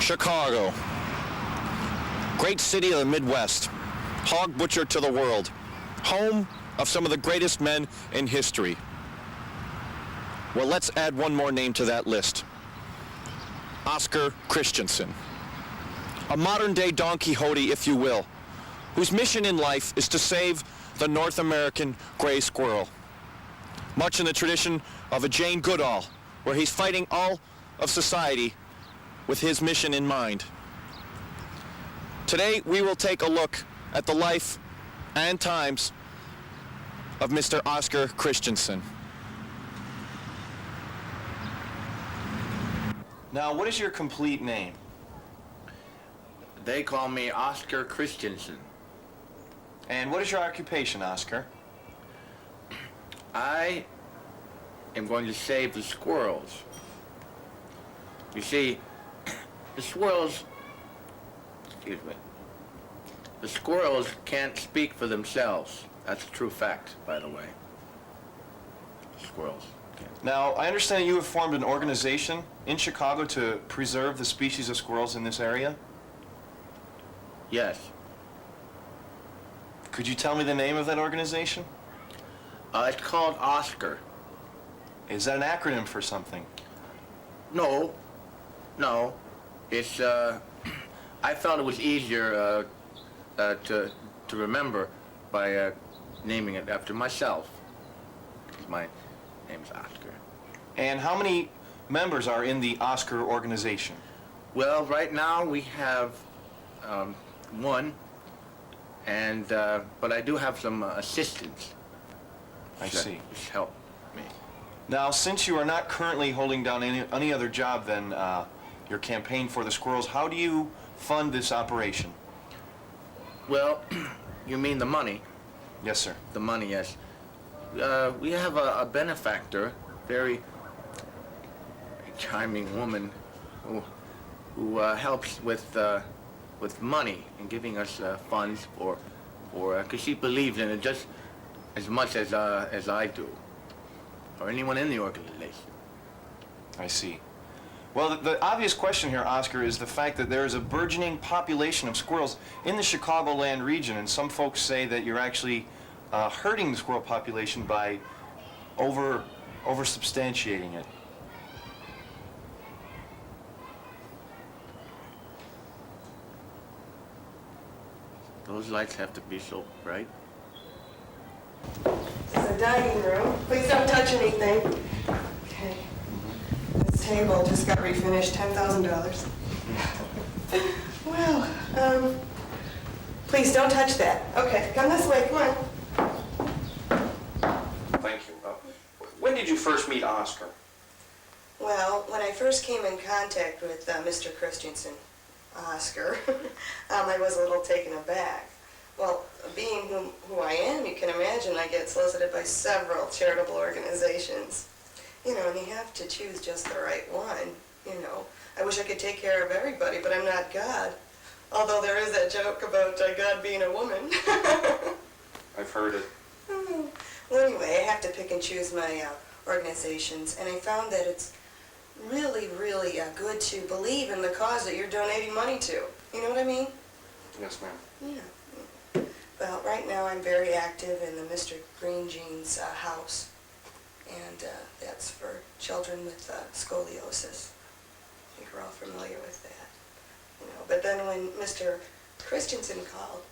Chicago. Great city of the Midwest. Hog butcher to the world. Home of some of the greatest men in history. Well, let's add one more name to that list. Oscar Christensen. A modern-day Don Quixote, if you will, whose mission in life is to save the North American gray squirrel. Much in the tradition of a Jane Goodall, where he's fighting all of society with his mission in mind. Today, we will take a look at the life and times of Mr. Oscar Christensen. Now, what is your complete name? They call me Oscar Christensen. And what is your occupation, Oscar? I am going to save the squirrels. You see, the squirrels can't speak for themselves. That's a true fact, by the way. Squirrels can't. Now, I understand you have formed an organization in Chicago to preserve the species of squirrels in this area? Yes. Could you tell me the name of that organization? It's called Oscar. Is that an acronym for something? No. It's, I felt it was easier to remember by naming it after myself. My name's Oscar. And how many members are in the Oscar organization? Well, right now we have one, and but I do have some assistants. I see. Which help me. Now, since you are not currently holding down any other job than your campaign for the squirrels, how do you fund this operation? Well, you mean the money? Yes, sir. The money, yes. We have a benefactor, very charming woman, who helps with money and giving us funds for because she believes in it just as much as I do, or anyone in the organization. I see. Well, the obvious question here, Oscar, is the fact that there is a burgeoning population of squirrels in the Chicagoland region, and some folks say that you're actually hurting the squirrel population by over-substantiating it. Those lights have to be so bright. This is the dining room. Please don't touch anything. Okay. This table just got refinished, $10,000. Well, please don't touch that. Okay, come this way, come on. Thank you. When did you first meet Oscar? Well, when I first came in contact with Mr. Christensen, Oscar, I was a little taken aback. Well, being who I am, you can imagine I get solicited by several charitable organizations. You know, and you have to choose just the right one, you know. I wish I could take care of everybody, but I'm not God. Although there is that joke about God being a woman. I've heard it. Well, anyway, I have to pick and choose my organizations, and I found that it's really, really good to believe in the cause that you're donating money to. You know what I mean? Yes, ma'am. Yeah. Well, right now I'm very active in the Mr. Green Jeans house, and that's for children with scoliosis. I think we're all familiar with that. You know, but then when Mr. Christensen called,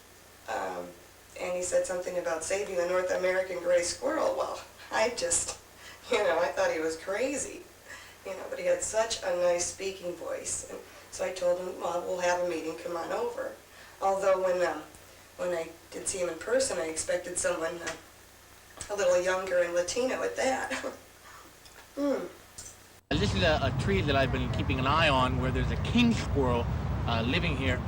and he said something about saving the North American gray squirrel, well, I just, you know, I thought he was crazy. You know, but he had such a nice speaking voice, and so I told him, well, we'll have a meeting, come on over. Although when I did see him in person, I expected someone a little younger and Latino at that. This is a tree that I've been keeping an eye on where there's a king squirrel living here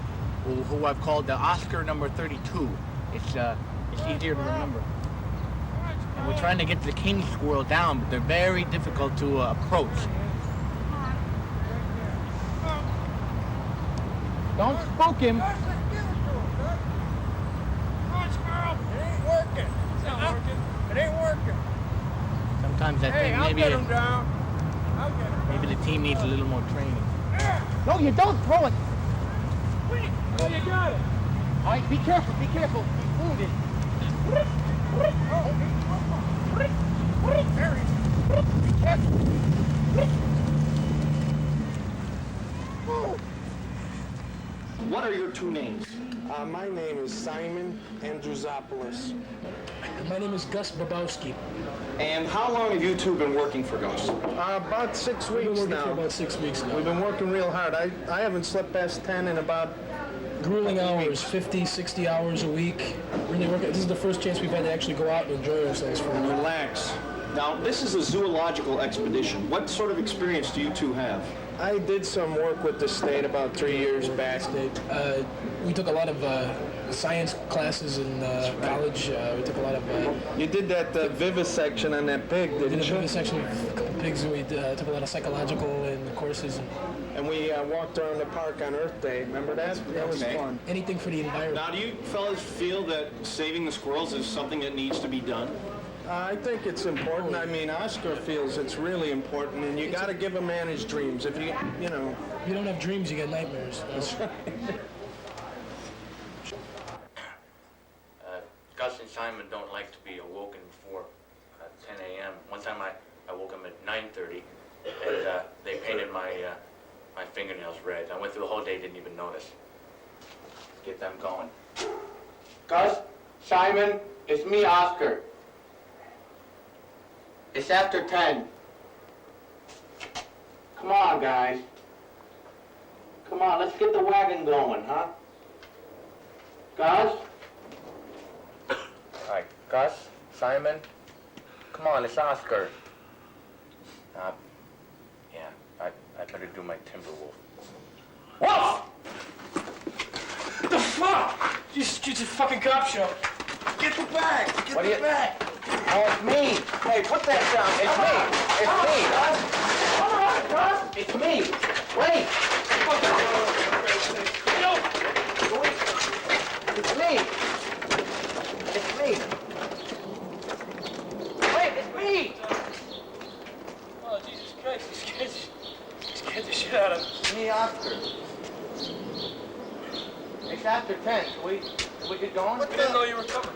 who I've called the Oscar number 32. It's easier to remember. And we're trying to get the king squirrel down, but they're very difficult to approach. Don't spook him. Come on, squirrel. It ain't working. It's not working. It ain't working. Sometimes I think I'll maybe get him down. I'll get him down. maybe the team needs a little more training. Yeah. No, you don't throw it. Wait. Oh, you got it. All right, be careful, be careful. He's wounded. There he is. Be careful. What are your two names? My name is Simon Andrusopoulos. My name is Gus Babowski. And how long have you two been working for Ghost? About 6 We've been weeks working for now. about 6 weeks now. We've been working real hard. I haven't slept past 10 in about... Grueling hours, 50, 60 hours a week. Really working. This is the first chance we've had to actually go out and enjoy ourselves for a while. Relax. Now, this is a zoological expedition. What sort of experience do you two have? I did some work with the state about 3 years back. We took a lot of science classes in college. We took a lot of... You did that vivisection on that pig, we did didn't a you? section of a couple pigs, and we took a lot of psychological and courses. And we walked around the park on Earth Day. Remember that? That was Okay. fun. Anything for the environment. Now, do you fellas feel that saving the squirrels is something that needs to be done? I think it's important. I mean, Oscar feels it's really important, and you got to give a man his dreams. If you know... If you don't have dreams, you get nightmares. That's right. Gus and Simon don't like to be awoken before 10 a.m. One time I woke them at 9:30, and they painted my fingernails red. I went through the whole day, didn't even notice. Get them going. Gus, Simon, it's me, Oscar. It's after 10. Come on, guys. Come on, let's get the wagon going, huh? Gus? All right, Gus, Simon, come on, it's Oscar. Yeah, I better do my Timberwolf. Wolf! The fuck? Jesus fucking cop show. Get the bag! Get What do the you- bag! Oh, it's me! Hey, put that down. It's me! It's me! Come on, Gus. It's me! Wait! It's me! It's me! Wait, it's me! Oh, Jesus Christ, you scared the shit out of me. It's me, Oscar. It's after 10. Can we get going? I didn't know you were coming.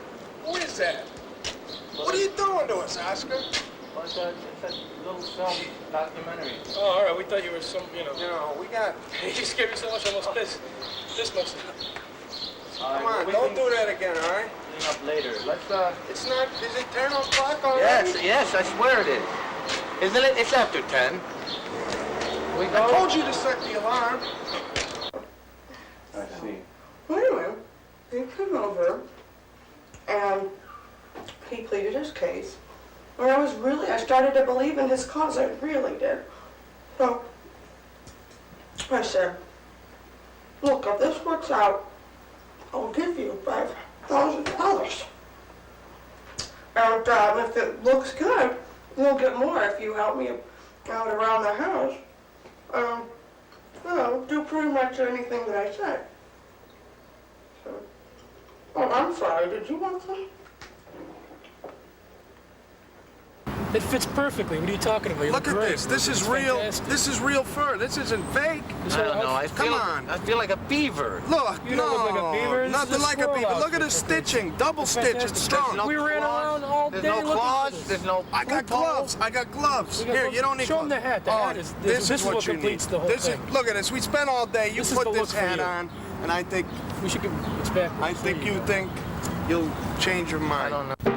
Who is that? What are you doing to us, Oscar? Well, it's a little film documentary. Oh, all right. We thought you were some, You know, we got... You scared me so much, I almost pissed. This much. Come on, don't do that again, all right? Clean up later. Let's, It's not... Is it 10 o'clock already? Yes, I swear it is. Isn't it? It's after 10. We I go? told you to set the alarm. I see. Well, anyway, he came over and he pleaded his case. And I started to believe in his cause, I really did. So I said, look, if this works out, I'll give you $5,000. And if it looks good, you'll get more if you help me out around the house. Do pretty much anything that I said. So, oh, I'm sorry, did you want some? It fits perfectly. What are you talking about? You Look at great. this. This is It's real. fantastic. This is real fur. This isn't fake. This I whole don't know. outfit- Come on. I feel like a beaver. Look, You don't look like a beaver. This is Nothing a like a squirrel beaver. Look at the outfit, for Christ's stitching. Double stitch. It's Fantastic. strong. No We ran claws. around all There's day no looking for claws. this. There's no. I got gloves. I got gloves. We got Here, gloves. you don't need Show 'em gloves. the hat. The hat is- this this is is what what you completes need. the whole This thing. is. Look at this. We spent all day. You This is put the this look for hat you. on, and I think We should give it's back. you'll change your I mind. don't know.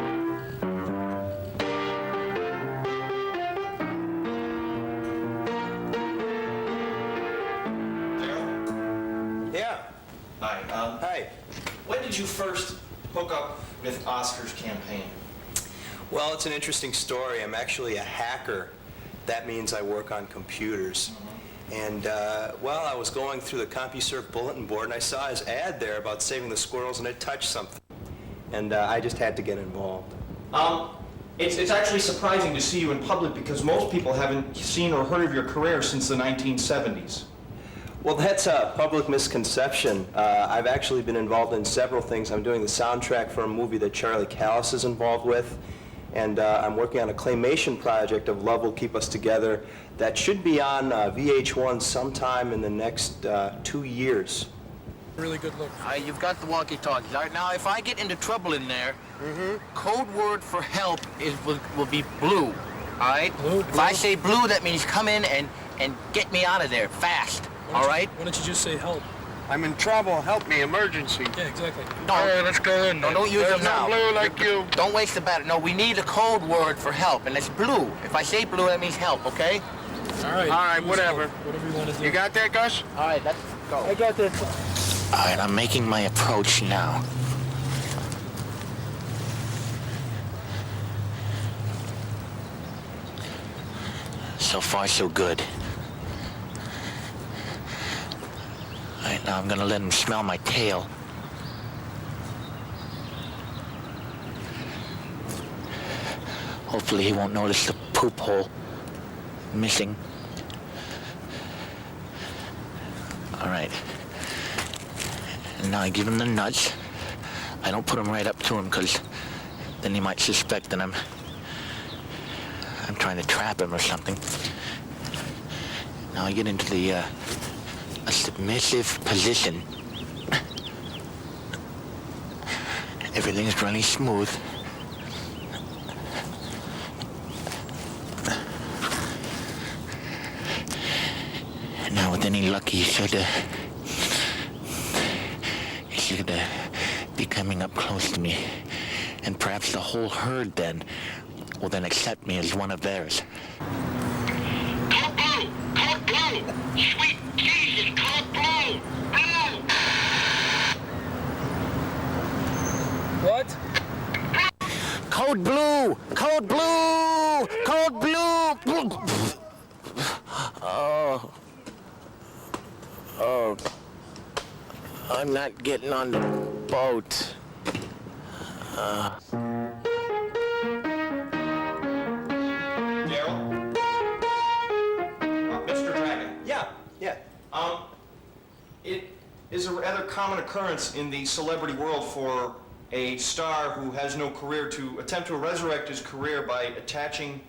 Yeah. Hi. Hi. When did you first hook up with Oscar's campaign? Well, it's an interesting story. I'm actually a hacker. That means I work on computers. And, well, I was going through the CompuServe bulletin board, and I saw his ad there about saving the squirrels, and it touched something. And I just had to get involved. It's actually surprising to see you in public because most people haven't seen or heard of your career since the 1970s. Well, that's a public misconception. I've actually been involved in several things. I'm doing the soundtrack for a movie that Charlie Callis is involved with. And I'm working on a claymation project of Love Will Keep Us Together that should be on VH1 sometime in the next 2 years. Really good look. All right, you've got the walkie-talkies. All right, now if I get into trouble in there, code word for help will be blue. All right? Blue, If blue. I say blue, that means come in and get me out of there fast. All right? Why don't you just say help? I'm in trouble. Help me. Emergency. Yeah, exactly. All right, let's go in. No, don't use them There's no now. blue like you. Don't waste the battery. No, we need a code word for help, and it's blue. If I say blue, that means help, okay? All right. All right, use whatever. help. Whatever you want to do. You got that, Gus? All right, let's go. I got this. All right, I'm making my approach now. So far, so good. All right, now I'm gonna let him smell my tail. Hopefully he won't notice the poop hole missing. All right. And now I give him the nuts. I don't put them right up to him because then he might suspect that I'm trying to trap him or something. Now I get into the a submissive position. Everything's running smooth. And now with any luck, he should be coming up close to me. And perhaps the whole herd then will then accept me as one of theirs. Code blue! Code blue! Sweet Jesus, code blue! Blue! What? Code blue! Code blue! Code blue! Oh, I'm not getting on the boat. Daryl? Mr. Dragon? Yeah. It is a rather common occurrence in the celebrity world for a star who has no career to attempt to resurrect his career by attaching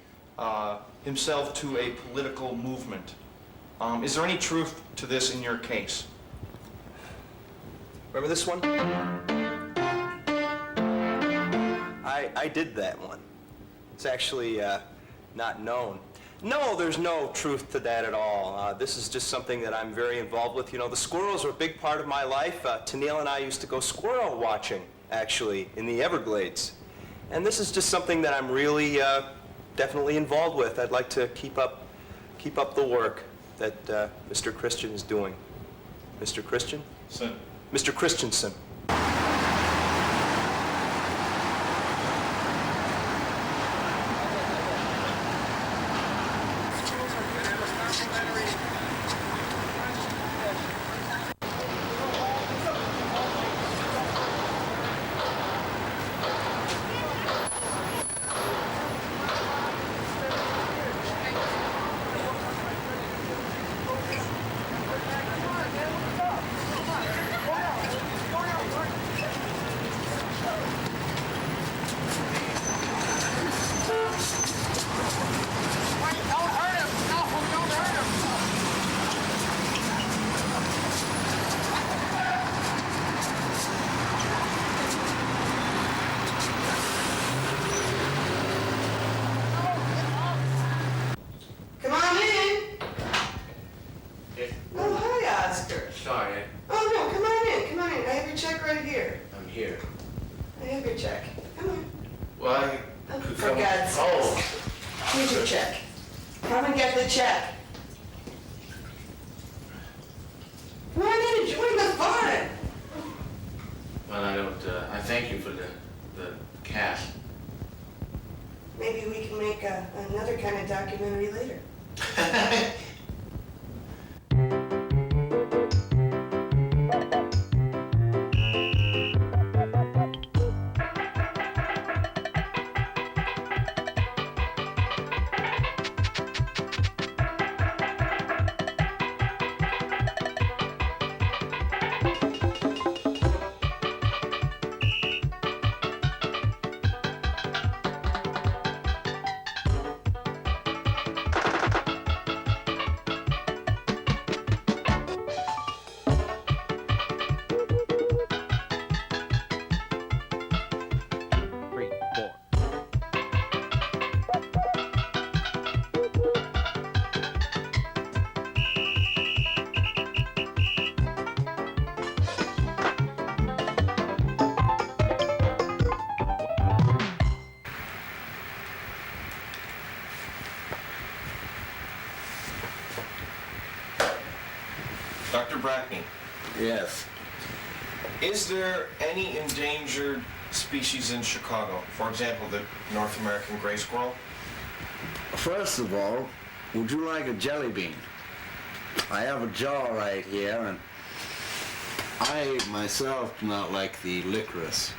himself to a political movement. Is there any truth to this in your case? Remember this one? I did that one. It's actually not known. No, there's no truth to that at all. This is just something that I'm very involved with. You know, the squirrels are a big part of my life. Tennille and I used to go squirrel watching, actually, in the Everglades. And this is just something that I'm really definitely involved with. I'd like to keep up the work that Mr. Christian is doing. Mr. Christian? Son. Mr. Christensen. Come on in. Oh, hi, Oscar. Sorry, Oh, no, come on in, come on in. I have your check right here. I'm here. I have your check. Come on. Well, Oh, for God's sake. Oh, Here's your check. Come and get the check. Come on in and join the fun. well, I don't, I thank you for the cash. Maybe we can make another kind of documentary later. Dr. Brackney, Yes. is there any endangered species in Chicago? For example, the North American gray squirrel? First of all, would you like a jelly bean? I have a jar right here, and I myself do not like the licorice,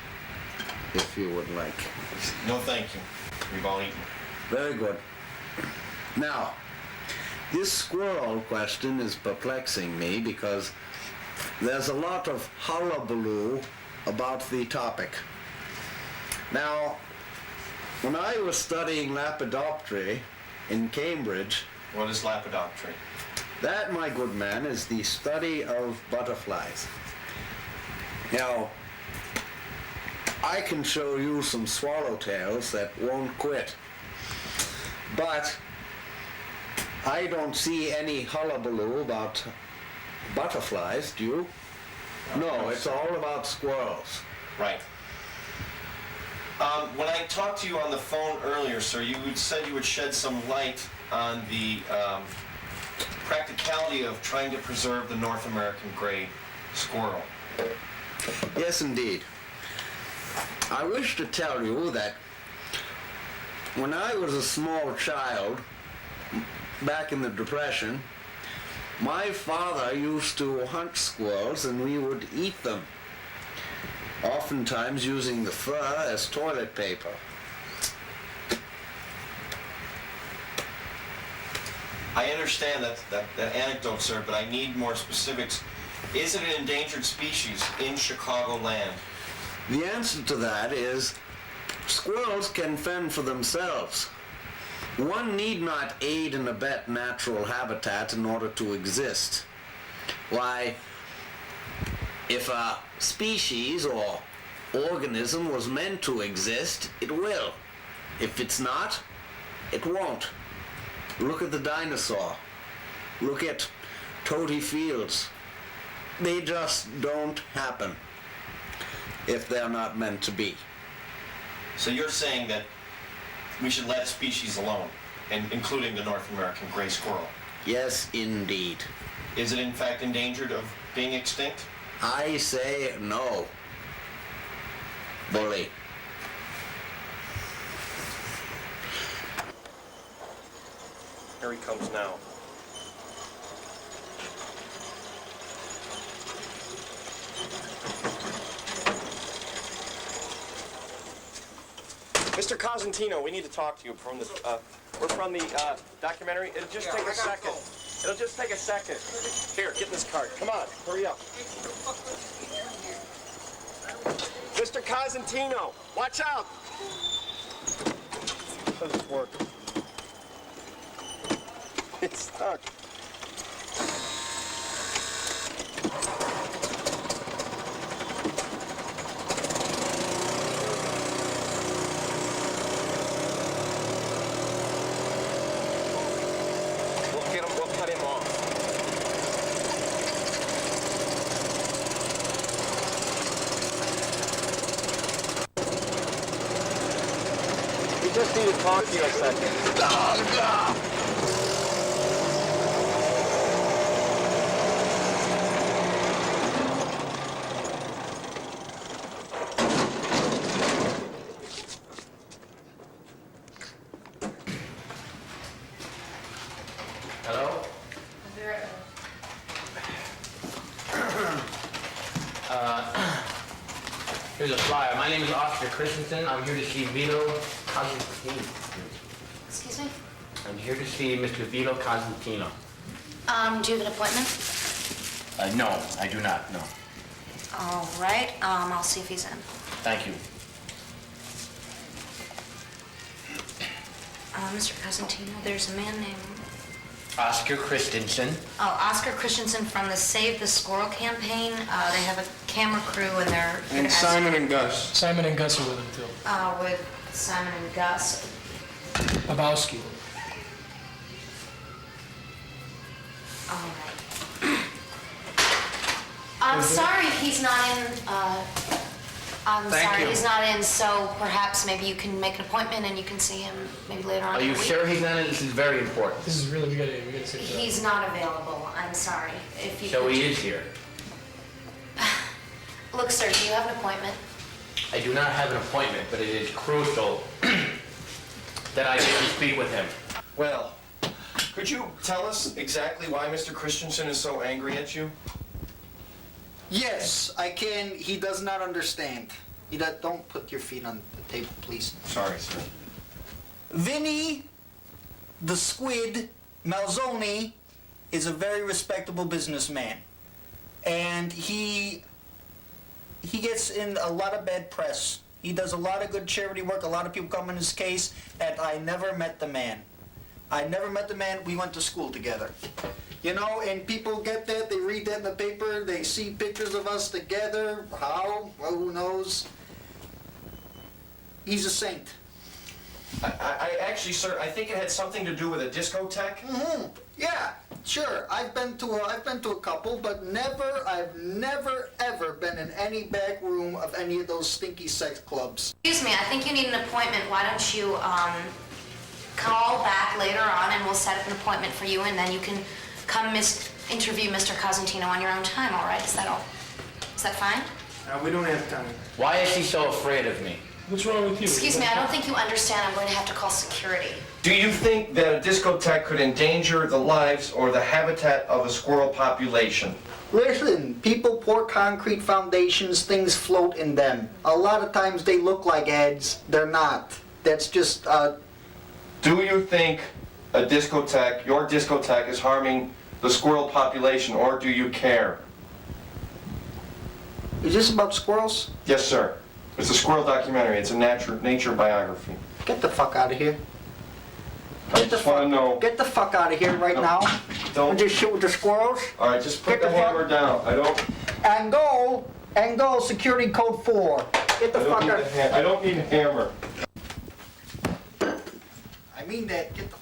if you would like. No, thank you. We've all eaten. Very good. Now, this squirrel question is perplexing me because there's a lot of hullabaloo about the topic. Now, when I was studying Lepidopterae in Cambridge, What is Lepidopterae? that, my good man, is the study of butterflies. Now, I can show you some swallowtails that won't quit, but I don't see any hullabaloo about butterflies, do you? No, it's all about squirrels. Right. When I talked to you on the phone earlier, sir, you said you would shed some light on the practicality of trying to preserve the North American gray squirrel. Yes, indeed. I wish to tell you that when I was a small child, back in the Depression, my father used to hunt squirrels and we would eat them, oftentimes using the fur as toilet paper. I understand that anecdote, sir, but I need more specifics. Is it an endangered species in Chicagoland? The answer to that is squirrels can fend for themselves. One need not aid and abet natural habitat in order to exist. Why, if a species or organism was meant to exist, it will. If it's not, it won't. Look at the dinosaur. Look at Toady Fields. They just don't happen if they're not meant to be. So you're saying that we should let species alone, and including the North American gray squirrel. Yes, indeed. Is it in fact endangered of being extinct? I say no. Bully. Here he comes now. Mr. Cosentino, we need to talk to you from the, we're from the documentary. It'll just take a second. It'll just take a second. Here, get in this cart. Come on, hurry up. Mr. Cosentino, watch out. How does this work? It's stuck. We'll cut him off. We just need to talk to you a second. Hello? Here's a flyer. My name is Oscar Christensen. I'm here to see Vito Cosentino. Excuse me? I'm here to see Mr. Vito Cosentino. Do you have an appointment? No, I do not, no. All right, I'll see if he's in. Thank you. Mr. Cosentino, there's a man named... Oscar Christensen. Oh, Oscar Christensen from the Save the Squirrel campaign. They have a camera crew and they're... And Simon and Gus. Simon and Gus are with him too. With Simon and Gus. Abowski. All right. I'm sorry if he's not in, I'm Thank sorry, you. he's not in, so perhaps maybe you can make an appointment and you can see him maybe later on Are in you the week. sure he's not in? This is very important. This is really, we gotta sit down. He's not available, I'm sorry. If you So could- he is here. Look, sir, do you have an appointment? I do not have an appointment, but it is crucial that I get to speak with him. Well, could you tell us exactly why Mr. Christensen is so angry at you? Yes, I can. He does not understand. Don't put your feet on the table, please. Sorry, sir. Vinny, the squid, Malzoni, is a very respectable businessman. And he gets in a lot of bad press. He does a lot of good charity work. A lot of people come in his case, and I never met the man. I never met the man. We went to school together. You know, and people get that. They read that in the paper. They see pictures of us together. How? Well, who knows? He's a saint. I actually, sir, I think it had something to do with a discotheque. Mm-hmm. Yeah, sure. I've been to a couple, but I've never ever been in any back room of any of those stinky sex clubs. Excuse me, I think you need an appointment. Why don't you call back later on and we'll set up an appointment for you and then you can come interview Mr. Cosentino on your own time, all right? Is that all? Is that fine? We don't have time. Why is he so afraid of me? What's wrong with you? Excuse me, I don't think you understand. I'm going to have to call security. Do you think that a discotheque could endanger the lives or the habitat of a squirrel population? Listen, people pour concrete foundations, things float in them. A lot of times they look like heads. They're not. That's just, Do you think a discotheque, your discotheque, is harming the squirrel population, or do you care? Is this about squirrels? Yes, sir. It's a squirrel documentary. It's a nature biography. Get the fuck out of here. I just want to know. Get the fuck out of here right now. Don't. And just shoot with the squirrels. All right, just put Get the the fuck- hammer down. I don't. And go, security code 4. Get the fuck out. I don't need a hammer. I mean that. Get the.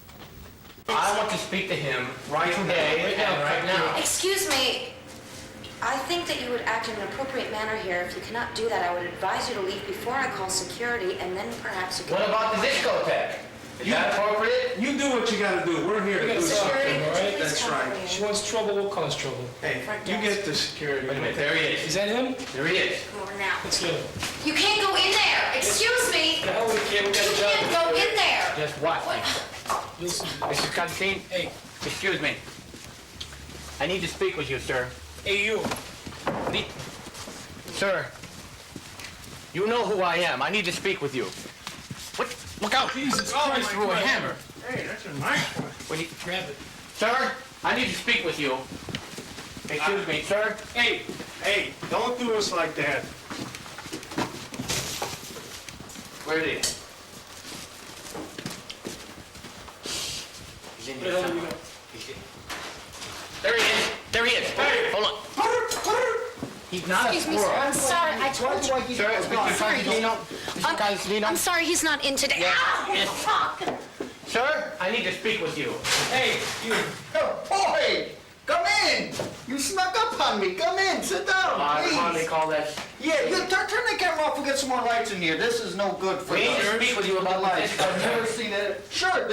I want to speak to him right today and right now. Excuse me. I think that you would act in an appropriate manner here. If you cannot do that, I would advise you to leave before I call security, and then perhaps you can... What about the discotheque? Is that appropriate? You do what you gotta do. We're here to do Security, something, all would you right? please That's come right. over here? She wants trouble, we'll cause trouble. Hey, you get the security. Wait a minute, there he Is is. that him? There he is. Come over now. Let's get him. You can't go in there. Excuse me. The hell we can't, we You got a job. can't go in there. Just watch me. You'll see. Mr. Constantine, Hey, excuse me. I need to speak with you, sir. hey you. Sir, you know who I am. I need to speak with you. What? Look out! Jesus Oh, he Christ, threw a man. hammer. Hey, that's a nice one. When he, Grab it. sir, I need to speak with you. Excuse me, sir. Hey, don't do us like that. Where it is? He's in here Where the hell did somewhere. we go? He's in. There he is. There he is. Hey. Hold on. He's not Excuse a me, sir. squirrel. I'm sorry. I told you. Sir, it's Mr. Constantino. Mr. Constantino. I'm sorry he's not in today. Ow! Yes. Fuck! Sir, I need to speak with you. Hey, you. Boy, come in. You snuck up on me. Come in. Sit down, I please. hardly call that. Yeah, you turn the camera off and get some more lights in here. This is no good for We need us. to speak with you about the lights. disco. I've never seen it. Sure.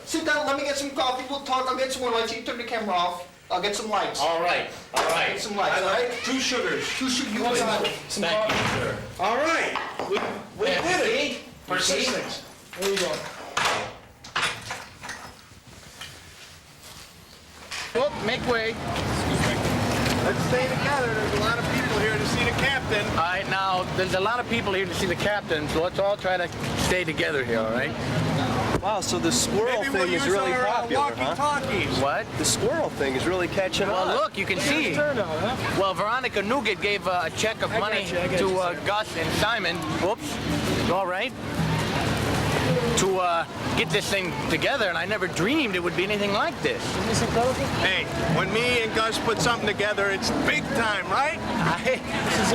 Sit down. Let me get some coffee. We'll talk. I'll get some more lights. You turn the camera off. I'll get some lights. All right. Get some lights. All right. 2 sugars. 2 sugars. You Want got some, it. some Thank you, coffee? sir. All right. We did it. Persistence. Where you going? Oh, make way. Let's stay together. There's a lot of people here to see the captain. All right, now, there's a lot of people here to see the captain, so let's all try to stay together here, all right? Wow, so the squirrel Maybe we'll thing is use really our popular, huh? walkie-talkies. What? The squirrel thing is really catching Well, on. look, you can see. Turn out, huh? Well, Veronica Nougat gave a check of I got money you, I got to you, sir. Gus and Simon. Whoops. All right. To get this thing together, and I never dreamed it would be anything like this. Isn't this incredible? Hey, when me and Gus put something together, it's big time, right?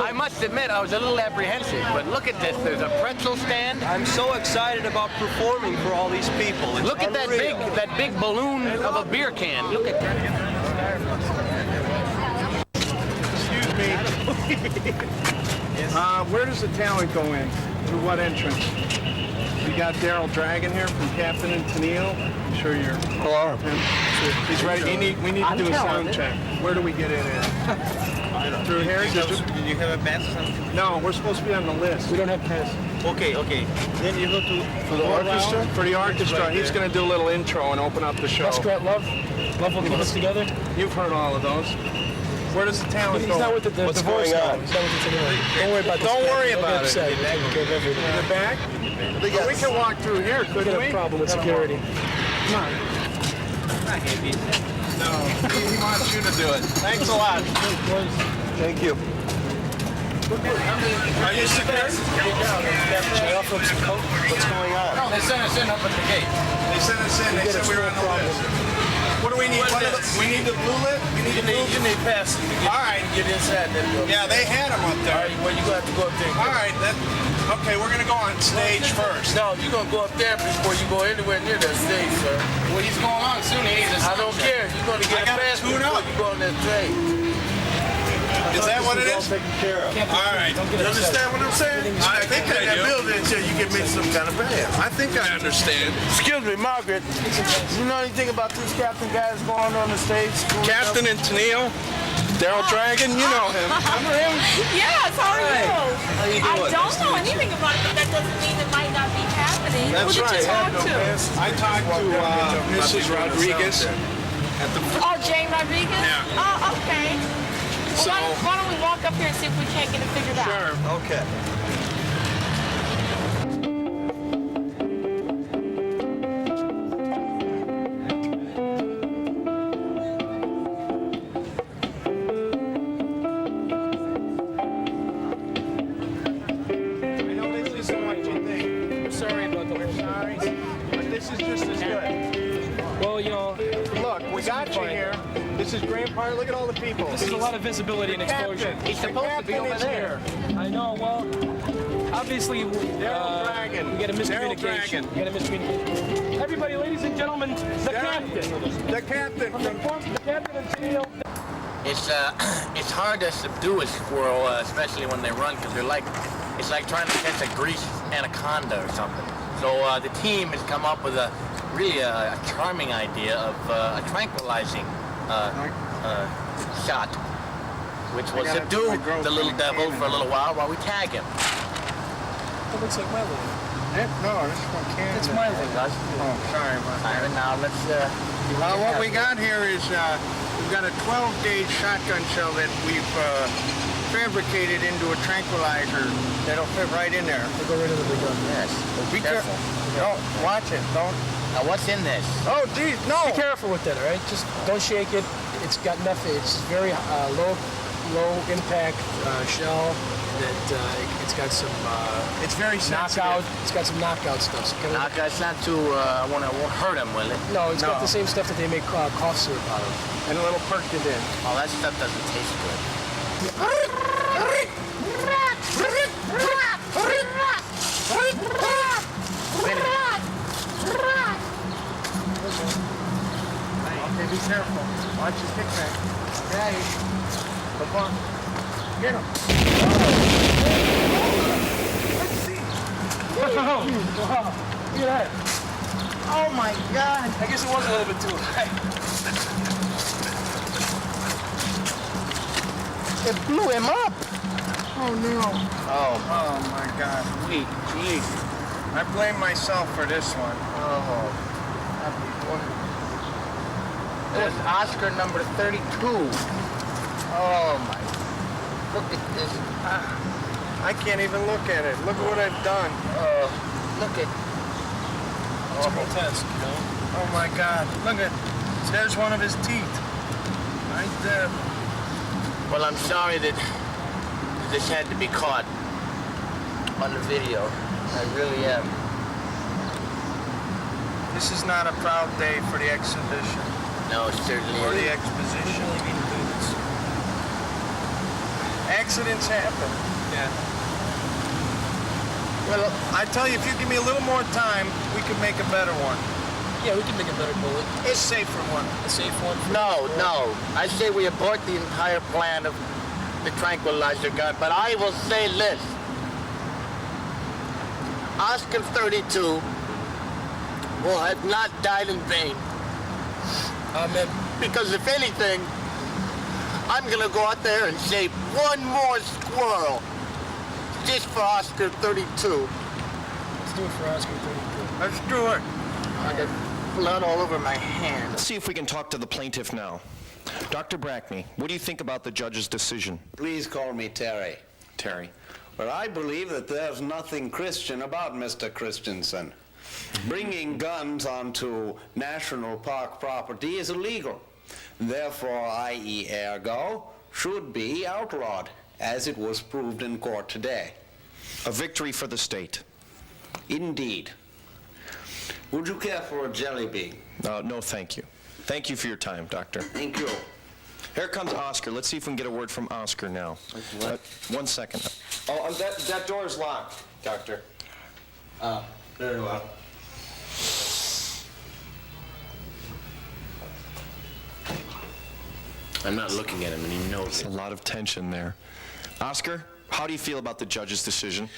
I must admit, I was a little apprehensive, but look at this. There's a pretzel stand. I'm so excited about performing for all these people. It's Look at unreal. that big balloon of a beer can. Look at that. Excuse me. Where does the talent go in? Through what entrance? We got Daryl Dragon here from Captain and Tennille. I'm sure you're... Hello. He's ready. We need to do a sound check. Where do we get in here? Through here? Did you have a pass or something? No, we're supposed to be on the list. We don't have passes. Okay. Then you go to... For the orchestra? For the orchestra. Right He's going to do a little intro and open up the show. Muskrat Love. Love will keep us together. You've heard all of those. Where does the talent go? He's not with the What's divorce going now. on? He's not with the Tennille. Don't worry about this. Don't worry about it. Don't get upset. In the back? Well, we can walk through here, couldn't we? We got a problem with security. Come on. No, he wants you to do it. Thanks a lot. Thank you. Are you security? I offer him some coke. What's going on? No, they sent us in up at the gate. They sent us in. They said we were on the list. What do we need? We need the blue list? We need the blue list? You need passes to get, All right. get inside. Yeah, they had them up there. All right, well, you got to go up there. All right, okay, we're going to go on stage first. No, you're going to go up there before you go anywhere near that stage, sir. Well, he's going on soon. I don't care. You're going to get a pass before you go on that stage. Is that what it is? All right. You understand what I'm saying? I think I do. Building until you get me some kind of pass. I think I understand. Excuse me, Margaret. You know anything about these captain guys going on the stage? Captain and Tennille, Daryl Dragon, you know him. Remember him? Yes, how are you? How you I doing? don't know anything about it, but that doesn't mean it might not be happening. That's Who did right. you talk to? I talked to Mrs. Rodriguez. Oh, Jane Rodriguez? Yeah. Oh, okay. So- Why don't we walk up here and see if we can't get it figured out? Sure. Okay. I know this isn't what you think. I'm sorry about the whole Sorry, but this is just as good. Well, you know, Look, we got you fine. here. This is Grand Park. Look at all the people. this is a lot of visibility and exposure. He's supposed to be over there. I know, well, obviously, Daryl Dragon. we got a Daryl miscommunication. Dragon. We got a miscommunication. Everybody, ladies and gentlemen, the captain. The captain From the captain and Tennille. It's hard to subdue a squirrel, especially when they run, because it's like trying to catch a greased anaconda or something. So the team has come up with a charming idea of a tranquilizing shot, which will subdue the little devil for a little while we tag him. That looks like my little. No, this is from Canada. It's my little. Oh, sorry about that. All right, now let's. What we got here is we've got a 12-gauge shotgun shell that we've fabricated into a tranquilizer that'll fit right in there. I'll go right into the gun. Yes. Be careful. Don't watch it. Don't. Now what's in this? Oh, geez, no. Be careful with that, all right? Just don't shake it. It's got nothing. It's very low impact shell. That it's got some. It's very knockout. sensitive. It's got some knockout stuff. So It's not too. Won't hurt him, will it? no, it's got No. the same stuff that they make cough syrup out of. And a little Percodan. Oh, that stuff doesn't taste good. Okay, be careful. Watch your kickback. Okay. Come on. Get him. Wow! Look at that. Oh my God! I guess it was a little bit too high. It blew him up. Oh, no. Oh, Oh, my God. sweet jeez. I blame myself for this one. Oh. There's Oscar number 32. Oh my. Look at this. I can't even look at it. Look at what I've done. Look at. It's grotesque, you know? Oh, my God. Look at. There's one of his teeth. Right there. Well, I'm sorry that this had to be caught on the video. I really am. This is not a proud day for the exhibition. No, it certainly Or the isn't. exposition. Accidents happen. Yeah. Well, I tell you, if you give me a little more time, we could make a better one. Yeah, we can make a better bullet. A safer one. A safe one. No. I say we abort the entire plan of the tranquilizer gun, but I will say this. Oscar 32 will have not died in vain. Amen. Because if anything, I'm gonna go out there and save one more squirrel. Just for Oscar 32. Let's do it for Oscar 32. Let's do it. I got blood all over my hands. Let's see if we can talk to the plaintiff now. Dr. Brackney, what do you think about the judge's decision? Please call me Terry. Terry. But I believe that there's nothing Christian about Mr. Christensen. Bringing guns onto national park property is illegal. Therefore, i.e. ergo, should be outlawed, as it was proved in court today. A victory for the state. Indeed. Would you care for a jelly bean? No, thank you. Thank you for your time, Doctor. Thank you. Here comes Oscar. Let's see if we can get a word from Oscar now. 1 second. Oh, that door is locked, Doctor. Very well. I'm not looking at him, and he knows A it. lot of tension there. Oscar, how do you feel about the judge's decision?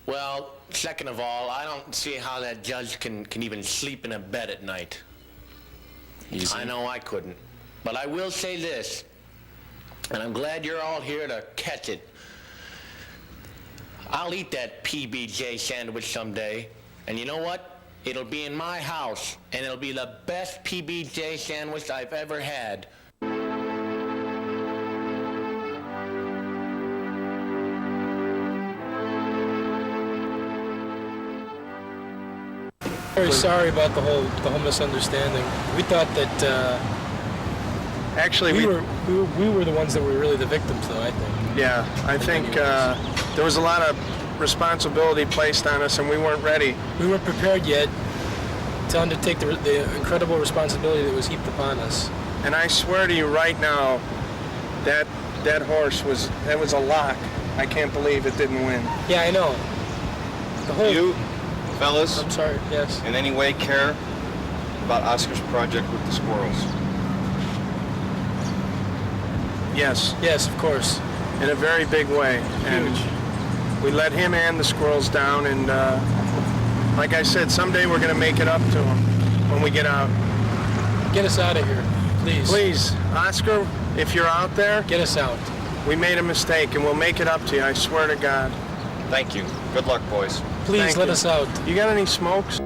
Well, second of all, I don't see how that judge can even sleep in a bed at night. Easy. I know I couldn't. But I will say this, and I'm glad you're all here to catch it. I'll eat that PBJ sandwich someday, and you know what? It'll be in my house, and it'll be the best PBJ sandwich I've ever had. Very sorry about the whole misunderstanding. We thought that Actually, we were the ones that were really the victims, though. I think. Yeah, I think there was a lot of responsibility placed on us, and we weren't ready. We weren't prepared yet to undertake the incredible responsibility that was heaped upon us. And I swear to you right now, that horse was a lock. I can't believe it didn't win. Yeah, I know. The whole. You, fellas, I'm sorry. Yes. in any way care about Oscar's project with the squirrels? Yes, Yes, of course. in a very big way. And we let him and the squirrels down, and like I said, someday we're going to make it up to him when we get out. Get us out of here, please. Please, Oscar, if you're out there, Get us out. we made a mistake, and we'll make it up to you, I swear to God. Thank you. Good luck, boys. Please Thank let you. us out. You got any smokes?